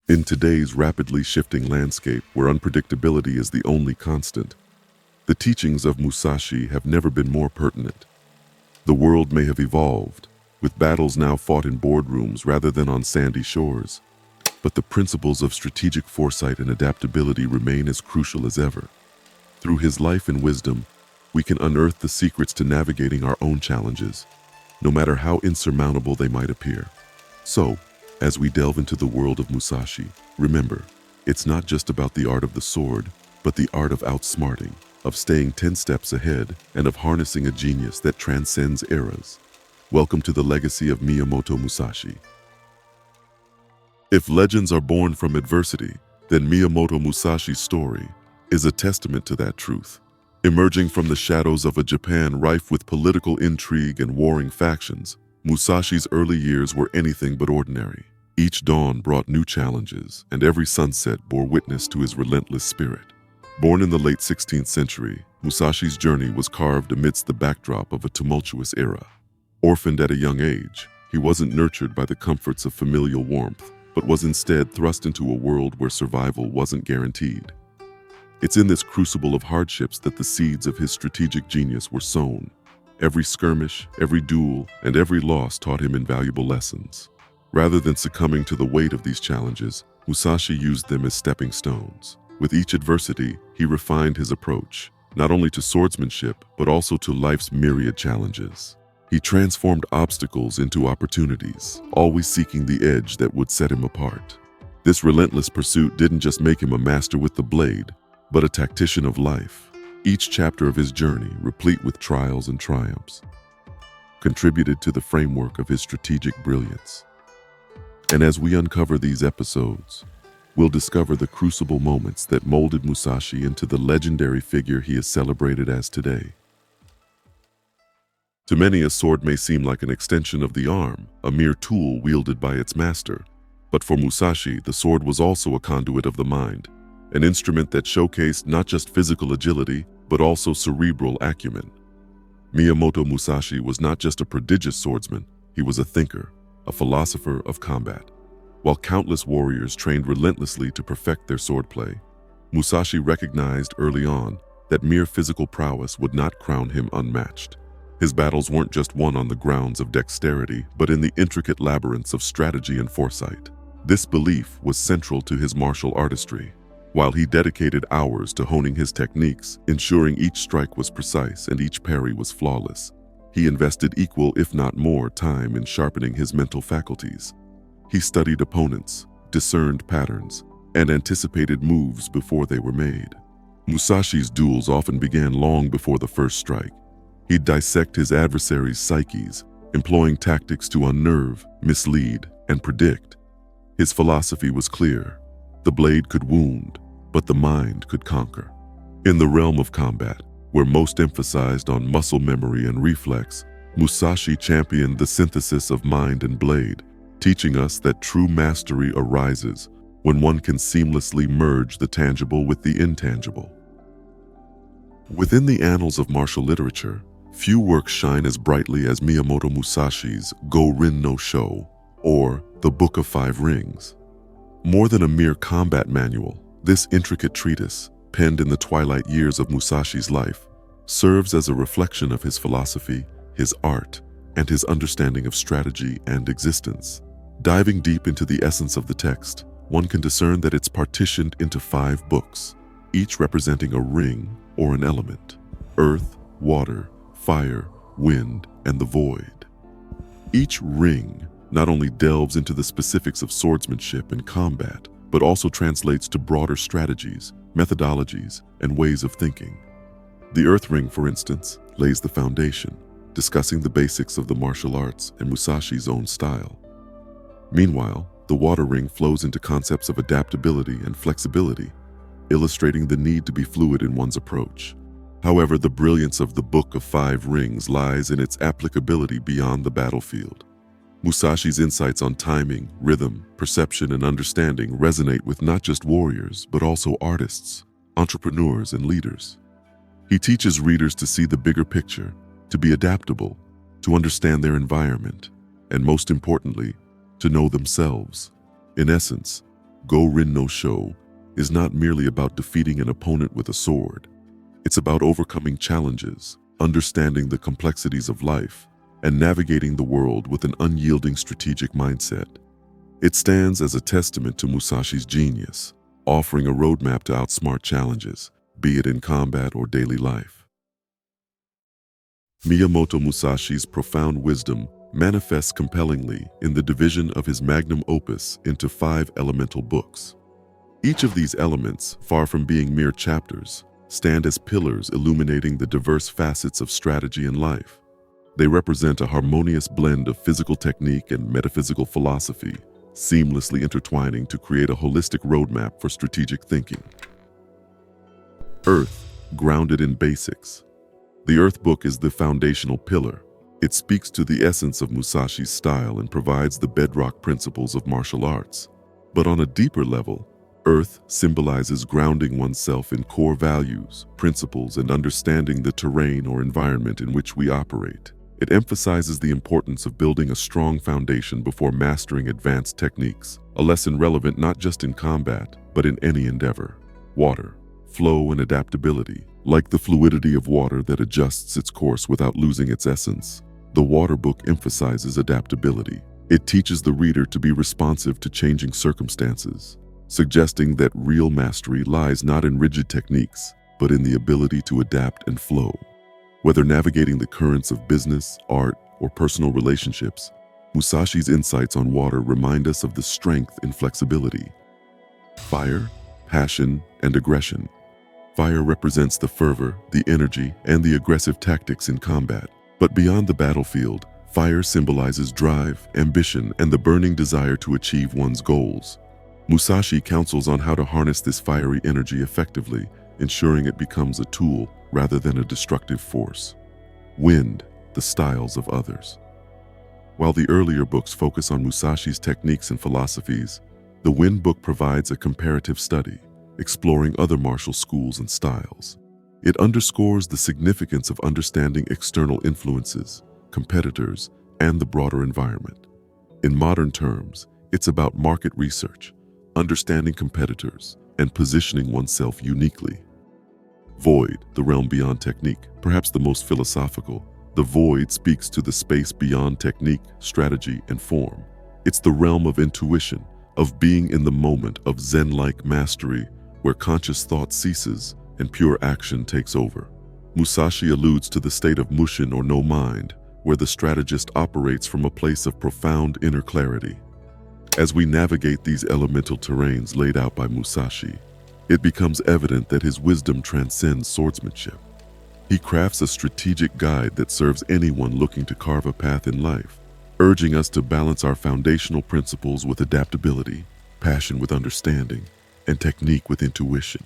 In today's rapidly shifting landscape where unpredictability is the only constant, the teachings of Musashi have never been more pertinent. The world may have evolved, with battles now fought in boardrooms rather than on sandy shores, but the principles of strategic foresight and adaptability remain as crucial as ever. Through his life and wisdom, we can unearth the secrets to navigating our own challenges, no matter how insurmountable they might appear. So, as we delve into the world of Musashi, remember, it's not just about the art of the sword, but the art of outsmarting, of staying 10 steps ahead, and of harnessing a genius that transcends eras. Welcome to the legacy of Miyamoto Musashi. If legends are born from adversity, then Miyamoto Musashi's story is a testament to that truth. Emerging from the shadows of a Japan rife with political intrigue and warring factions, Musashi's early years were anything but ordinary. Each dawn brought new challenges, and every sunset bore witness to his relentless spirit. Born in the late 16th century, Musashi's journey was carved amidst the backdrop of a tumultuous era. Orphaned at a young age, he wasn't nurtured by the comforts of familial warmth, but was instead thrust into a world where survival wasn't guaranteed. It's in this crucible of hardships that the seeds of his strategic genius were sown. Every skirmish, every duel, and every loss taught him invaluable lessons. Rather than succumbing to the weight of these challenges, Musashi used them as stepping stones. With each adversity, he refined his approach, not only to swordsmanship, but also to life's myriad challenges. He transformed obstacles into opportunities, always seeking the edge that would set him apart. This relentless pursuit didn't just make him a master with the blade, but a tactician of life. Each chapter of his journey, replete with trials and triumphs, contributed to the framework of his strategic brilliance. And as we uncover these episodes, we'll discover the crucible moments that molded Musashi into the legendary figure he is celebrated as today. To many, a sword may seem like an extension of the arm, a mere tool wielded by its master. But for Musashi, the sword was also a conduit of the mind, an instrument that showcased not just physical agility, but also cerebral acumen. Miyamoto Musashi was not just a prodigious swordsman, he was a thinker, a philosopher of combat. While countless warriors trained relentlessly to perfect their swordplay, Musashi recognized early on that mere physical prowess would not crown him unmatched. His battles weren't just won on the grounds of dexterity, but in the intricate labyrinths of strategy and foresight. This belief was central to his martial artistry. While he dedicated hours to honing his techniques, ensuring each strike was precise and each parry was flawless, he invested equal, if not more, time in sharpening his mental faculties. He studied opponents, discerned patterns, and anticipated moves before they were made. Musashi's duels often began long before the first strike. He'd dissect his adversaries' psyches, employing tactics to unnerve, mislead, and predict. His philosophy was clear. The blade could wound, but the mind could conquer. In the realm of combat, where most emphasized on muscle memory and reflex, Musashi championed the synthesis of mind and blade, teaching us that true mastery arises when one can seamlessly merge the tangible with the intangible. Within the annals of martial literature, few works shine as brightly as Miyamoto Musashi's Go-Rin no Sho, or the Book of Five Rings. More than a mere combat manual, this intricate treatise, penned in the twilight years of Musashi's life, serves as a reflection of his philosophy, his art, and his understanding of strategy and existence. Diving deep into the essence of the text, one can discern that it's partitioned into 5 books, each representing a ring or an element: earth, water, fire, wind, and the void. Each ring not only delves into the specifics of swordsmanship and combat, but also translates to broader strategies, methodologies, and ways of thinking. The Earth Ring, for instance, lays the foundation, discussing the basics of the martial arts and Musashi's own style. Meanwhile, the Water Ring flows into concepts of adaptability and flexibility, illustrating the need to be fluid in one's approach. However, the brilliance of the Book of Five Rings lies in its applicability beyond the battlefield. Musashi's insights on timing, rhythm, perception, and understanding resonate with not just warriors, but also artists, entrepreneurs, and leaders. He teaches readers to see the bigger picture, to be adaptable, to understand their environment, and most importantly, to know themselves. In essence, Go-rin no Sho, is not merely about defeating an opponent with a sword. It's about overcoming challenges, understanding the complexities of life, and navigating the world with an unyielding strategic mindset. It stands as a testament to Musashi's genius, offering a roadmap to outsmart challenges, be it in combat or daily life. Miyamoto Musashi's profound wisdom manifests compellingly in the division of his magnum opus into 5 elemental books. Each of these elements, far from being mere chapters, stand as pillars illuminating the diverse facets of strategy and life. They represent a harmonious blend of physical technique and metaphysical philosophy, seamlessly intertwining to create a holistic roadmap for strategic thinking. Earth, grounded in basics. The Earth book is the foundational pillar. It speaks to the essence of Musashi's style and provides the bedrock principles of martial arts. But on a deeper level, Earth symbolizes grounding oneself in core values, principles, and understanding the terrain or environment in which we operate. It emphasizes the importance of building a strong foundation before mastering advanced techniques, a lesson relevant not just in combat, but in any endeavor. Water, flow, and adaptability. Like the fluidity of water that adjusts its course without losing its essence, the Water book emphasizes adaptability. It teaches the reader to be responsive to changing circumstances, suggesting that real mastery lies not in rigid techniques, but in the ability to adapt and flow. Whether navigating the currents of business, art, or personal relationships, Musashi's insights on water remind us of the strength in flexibility. Fire, passion, and aggression. Fire represents the fervor, the energy, and the aggressive tactics in combat. But beyond the battlefield, fire symbolizes drive, ambition, and the burning desire to achieve one's goals. Musashi counsels on how to harness this fiery energy effectively, ensuring it becomes a tool rather than a destructive force. Wind, the styles of others. While the earlier books focus on Musashi's techniques and philosophies, the Wind book provides a comparative study, exploring other martial schools and styles. It underscores the significance of understanding external influences, competitors, and the broader environment. In modern terms, it's about market research, understanding competitors, and positioning oneself uniquely. Void, the realm beyond technique, perhaps the most philosophical. The void speaks to the space beyond technique, strategy, and form. It's the realm of intuition, of being in the moment, of Zen-like mastery, where conscious thought ceases and pure action takes over. Musashi alludes to the state of mushin or no mind, where the strategist operates from a place of profound inner clarity. As we navigate these elemental terrains laid out by Musashi, it becomes evident that his wisdom transcends swordsmanship. He crafts a strategic guide that serves anyone looking to carve a path in life, urging us to balance our foundational principles with adaptability, passion with understanding, and technique with intuition.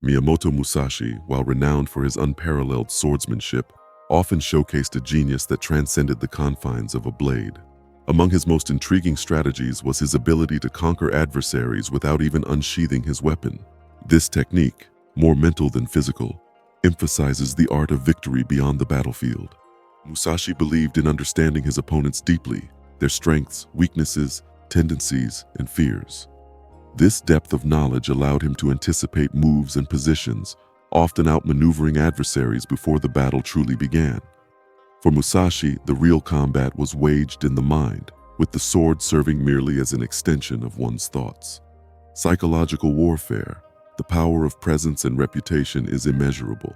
Miyamoto Musashi, while renowned for his unparalleled swordsmanship, often showcased a genius that transcended the confines of a blade. Among his most intriguing strategies was his ability to conquer adversaries without even unsheathing his weapon. This technique, more mental than physical, emphasizes the art of victory beyond the battlefield. Musashi believed in understanding his opponents deeply, their strengths, weaknesses, tendencies, and fears. This depth of knowledge allowed him to anticipate moves and positions, often outmaneuvering adversaries before the battle truly began. For Musashi, the real combat was waged in the mind, with the sword serving merely as an extension of one's thoughts. Psychological warfare, the power of presence and reputation is immeasurable.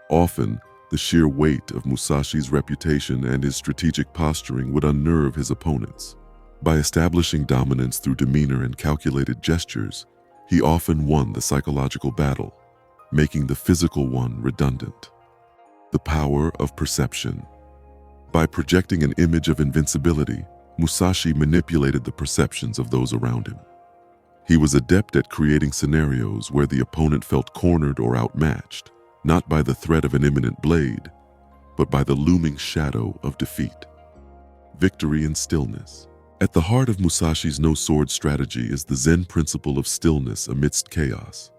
Often, the sheer weight of Musashi's reputation and his strategic posturing would unnerve his opponents. By establishing dominance through demeanor and calculated gestures, he often won the psychological battle, making the physical one redundant. The power of perception. By projecting an image of invincibility, Musashi manipulated the perceptions of those around him. He was adept at creating scenarios where the opponent felt cornered or outmatched, not by the threat of an imminent blade, but by the looming shadow of defeat. Victory in stillness. At the heart of Musashi's no-sword strategy is the Zen principle of stillness amidst chaos.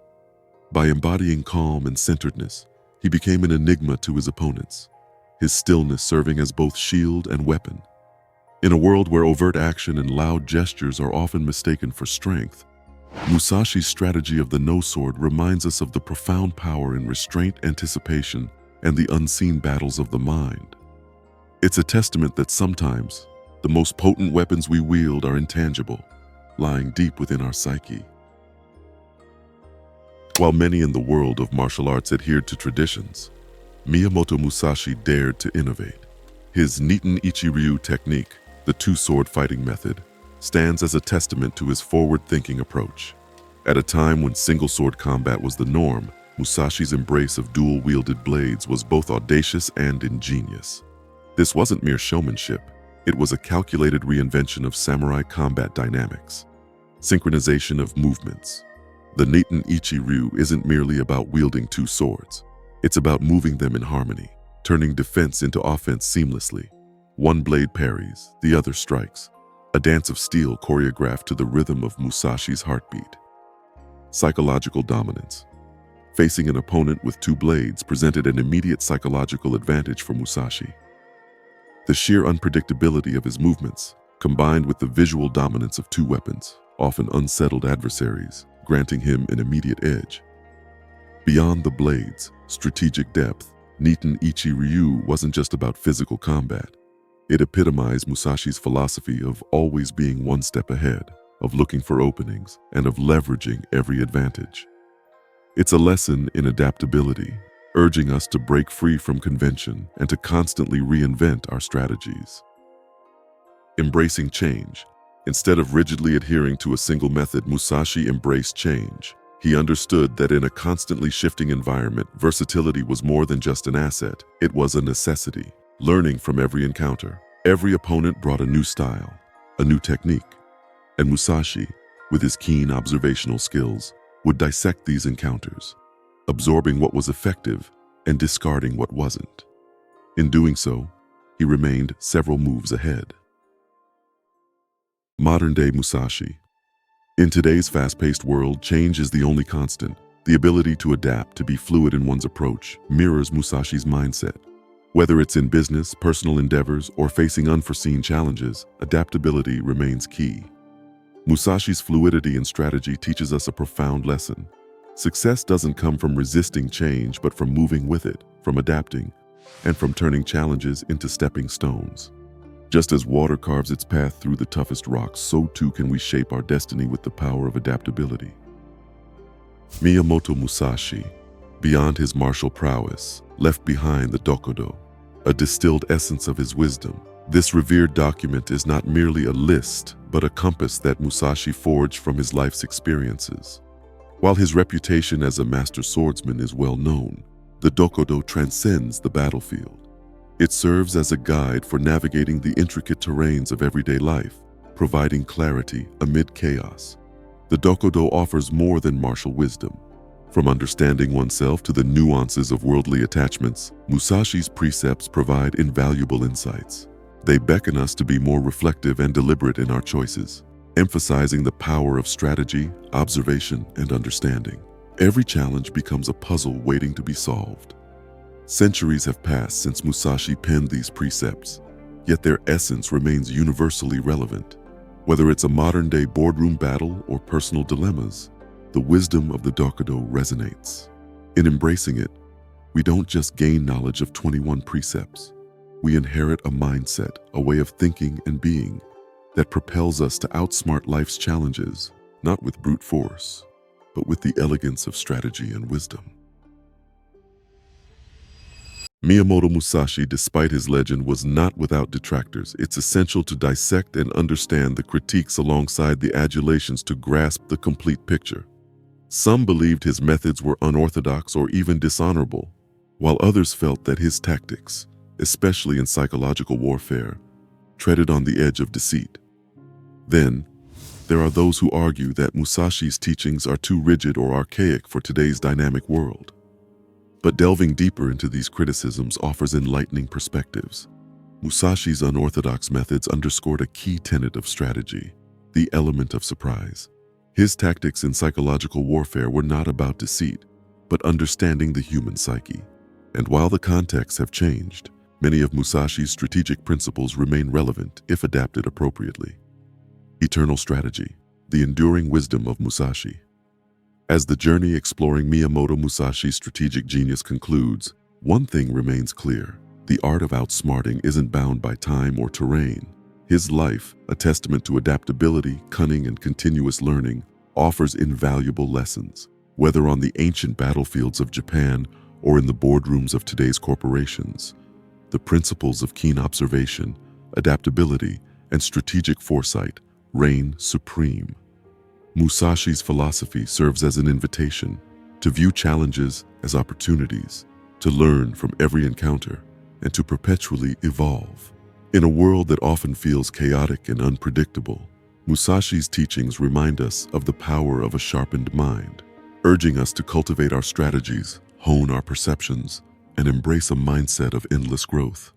By embodying calm and centeredness, he became an enigma to his opponents, his stillness serving as both shield and weapon. In a world where overt action and loud gestures are often mistaken for strength, Musashi's strategy of the no sword reminds us of the profound power in restraint, anticipation, and the unseen battles of the mind. It's a testament that sometimes the most potent weapons we wield are intangible, lying deep within our psyche. While many in the world of martial arts adhered to traditions, Miyamoto Musashi dared to innovate. His Niten Ichi-ryū technique, the two-sword fighting method, stands as a testament to his forward-thinking approach. At a time when single-sword combat was the norm, Musashi's embrace of dual-wielded blades was both audacious and ingenious. This wasn't mere showmanship. It was a calculated reinvention of samurai combat dynamics. Synchronization of movements. The Niten Ichi-ryū isn't merely about wielding two swords. It's about moving them in harmony, turning defense into offense seamlessly. One blade parries, the other strikes. A dance of steel choreographed to the rhythm of Musashi's heartbeat. Psychological dominance. Facing an opponent with two blades presented an immediate psychological advantage for Musashi. The sheer unpredictability of his movements, combined with the visual dominance of two weapons, often unsettled adversaries, granting him an immediate edge. Beyond the blades, strategic depth, Niten Ichi-ryū wasn't just about physical combat. It epitomized Musashi's philosophy of always being one step ahead, of looking for openings, and of leveraging every advantage. It's a lesson in adaptability, urging us to break free from convention and to constantly reinvent our strategies. Embracing change. Instead of rigidly adhering to a single method, Musashi embraced change. He understood that in a constantly shifting environment, versatility was more than just an asset, it was a necessity. Learning from every encounter, every opponent brought a new style, a new technique, and Musashi, with his keen observational skills, would dissect these encounters, absorbing what was effective and discarding what wasn't. In doing so, he remained several moves ahead. Modern-day Musashi. In today's fast-paced world, change is the only constant. The ability to adapt, to be fluid in one's approach, mirrors Musashi's mindset. Whether it's in business, personal endeavors, or facing unforeseen challenges, adaptability remains key. Musashi's fluidity and strategy teaches us a profound lesson. Success doesn't come from resisting change, but from moving with it, from adapting, and from turning challenges into stepping stones. Just as water carves its path through the toughest rocks, so too can we shape our destiny with the power of adaptability. Miyamoto Musashi, beyond his martial prowess, left behind the Dokkōdō, a distilled essence of his wisdom. This revered document is not merely a list, but a compass that Musashi forged from his life's experiences. While his reputation as a master swordsman is well known, the Dokkōdō transcends the battlefield. It serves as a guide for navigating the intricate terrains of everyday life, providing clarity amid chaos. The Dokkōdō offers more than martial wisdom. From understanding oneself to the nuances of worldly attachments, Musashi's precepts provide invaluable insights. They beckon us to be more reflective and deliberate in our choices, emphasizing the power of strategy, observation, and understanding. Every challenge becomes a puzzle waiting to be solved. Centuries have passed since Musashi penned these precepts, yet their essence remains universally relevant. Whether it's a modern-day boardroom battle or personal dilemmas, the wisdom of the Dokkōdō resonates. In embracing it, we don't just gain knowledge of 21 precepts. We inherit a mindset, a way of thinking and being that propels us to outsmart life's challenges, not with brute force, but with the elegance of strategy and wisdom. Miyamoto Musashi, despite his legend, was not without detractors. It's essential to dissect and understand the critiques alongside the adulations to grasp the complete picture. Some believed his methods were unorthodox or even dishonorable, while others felt that his tactics, especially in psychological warfare, treaded on the edge of deceit. Then, there are those who argue that Musashi's teachings are too rigid or archaic for today's dynamic world. But delving deeper into these criticisms offers enlightening perspectives. Musashi's unorthodox methods underscored a key tenet of strategy, the element of surprise. His tactics in psychological warfare were not about deceit, but understanding the human psyche. And while the contexts have changed, Many of Musashi's strategic principles remain relevant if adapted appropriately. Eternal strategy, the enduring wisdom of Musashi. As the journey exploring Miyamoto Musashi's strategic genius concludes, one thing remains clear. The art of outsmarting isn't bound by time or terrain. His life, a testament to adaptability, cunning, and continuous learning, offers invaluable lessons. Whether on the ancient battlefields of Japan or in the boardrooms of today's corporations, the principles of keen observation, adaptability, and strategic foresight reign supreme. Musashi's philosophy serves as an invitation to view challenges as opportunities, to learn from every encounter, and to perpetually evolve. In a world that often feels chaotic and unpredictable, Musashi's teachings remind us of the power of a sharpened mind, urging us to cultivate our strategies, hone our perceptions, and embrace a mindset of endless growth.